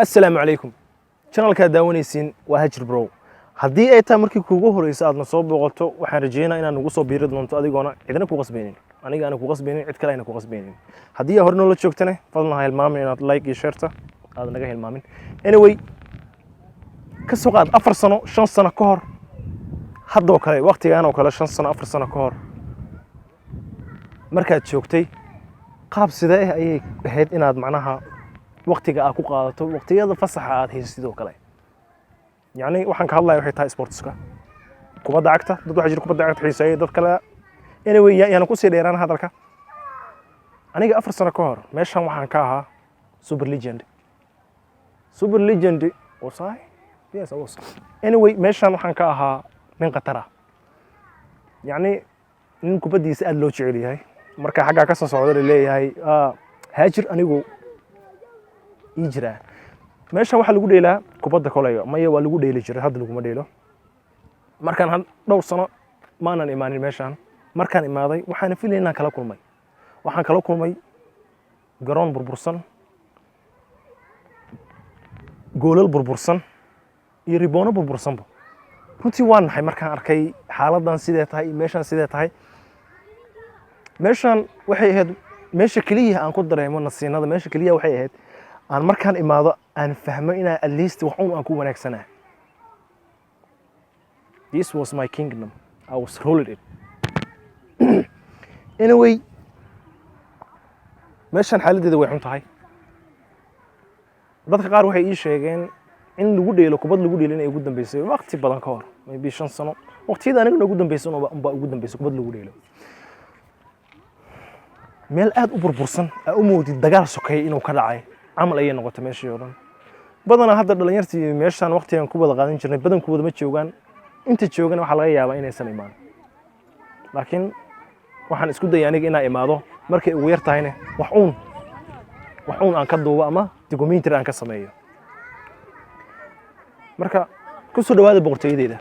السلام عليكم channelka daawanaysiin waa Hajir Bro haddii ay tahay markii kuugu horeysa aad na soo booqato waxaan rajeynayaa inaad nagu soo biiri doonto adigoona cidina ku qasbeenin aniga aan ku qasbeenin cid kale ayna ku qasbeenin haddii aad hore noo la joogtane fadlan ha hilmaamin inaad like iyo share aad naga hilmaamin anyway ka soo qaad 4 sano 5 sano ka hor haddoo kale waqtigaan oo kale 5 sano 4 sano ka hor markaad joogtay qaab sidee ayay ahayd inaad macnaha waqtiga aad ku qaadato waqtiyada fasaxa aad haysidoo kale يعني waxaan ka hadlayaa waxay tahay sportska kubadda cagta dad waxa jira kubadda cagta xiiseeyo dad kale anyway yaana ku sii dheeraan hadalka aniga 4 sano ka hor meeshan waxaan ka ahaa super legend was I yes I was anyway meeshan waxaan ka ahaa nin qatara yani nin kubaddiisa aad loo jecel yahay marka xagga ka soo socdo leeyahay Hajir anigu ijra meeshan waxa lagu dheelaa kubadda koleeyo maya waa lagu dheeli jiray hadda lagu ma dheelo markaan dhowr sano maanan imaanin meeshan markaan imaaday waxaan filaynaa kala kulmay waxaan kala kulmay garoon burbursan goolal burbursan iyo riboono burbursan runtii waan nahay markaan arkay xaaladan sidee tahay meeshan sidee tahay meeshan waxay ahayd meesha kaliya aan ku dareemo nasiinada meesha kaliya waxay ahayd aan markaan imaado aan fahmo inaan at least wax aan ku wanaagsanahay this was my kingdom I was ruling it anyway meeshan xaaladeeda way xun tahay dadka qaar waxay ii sheegeen in lagu dheelo kubad lagu dheelin ay ugu dambeysay waqti badan ka hor maybe 5 sano waqtiyada aniga ugu dambeysay ugu dambeysay kubad lagu dheelo meel aad u burbursan u moodid dagaal sokay inuu ka dhacay amal ay noqoto meeshii oo dhan badana hadda dhalinyartii meeshan waqtigan ku wada qaadan jirnay badankooda ma joogan inta joogan waxa laga yaabaa inaysan imaan laakiin waxaan isku dayay aniga inaan imaado markay ugu yar tahayna wax uun aan ka duubo ama documentary aan ka sameeyo marka ku soo dhawaada boqortooyadeeda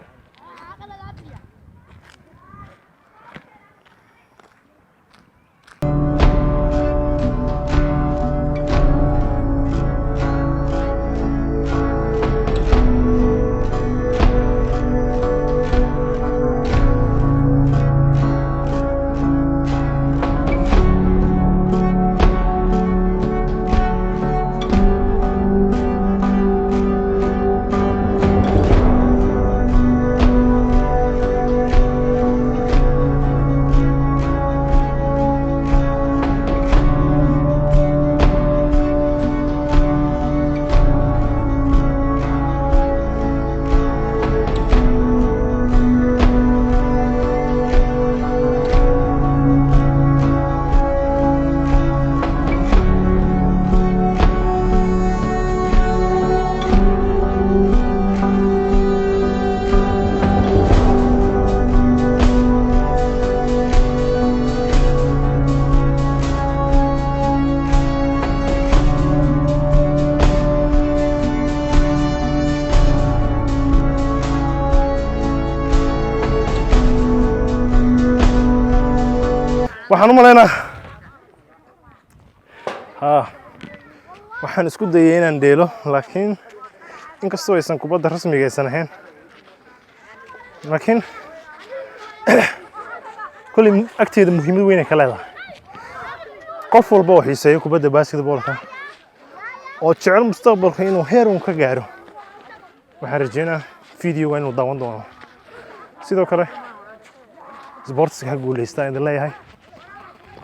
waxaan u maleynaa waxaan isku dayay inaan dheelo laakiin inkastoo aysan kubadda rasmiga aysan ahayn laakiin kulli agteeda muhiimad weyn ay ka leedahay qof walba oo xiiseeyo kubadda basketballka oo jecel mustaqbalka inuu heer uun ka gaaro waxaan rajeynayaa video inuu daawan doono sidoo kale sportska guuleystaa idin leeyahay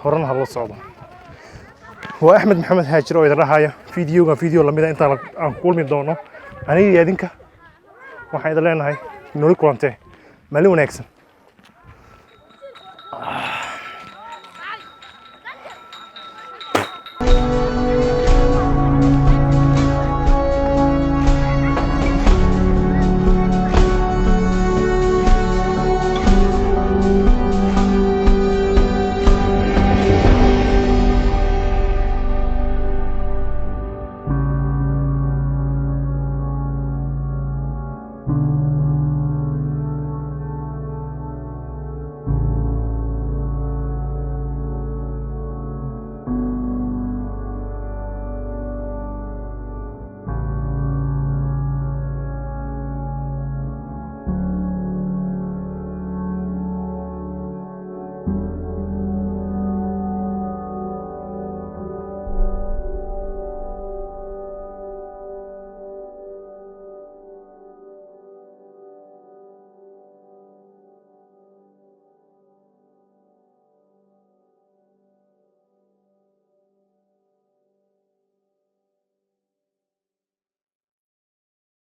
horena ha loo socdo waa Axmed Maxamed Hajir oo idin raahaya video lamida inta aan kulmi doono aniga iyo idinka waxaan idin leenahay nolol kulantee maalin wanaagsan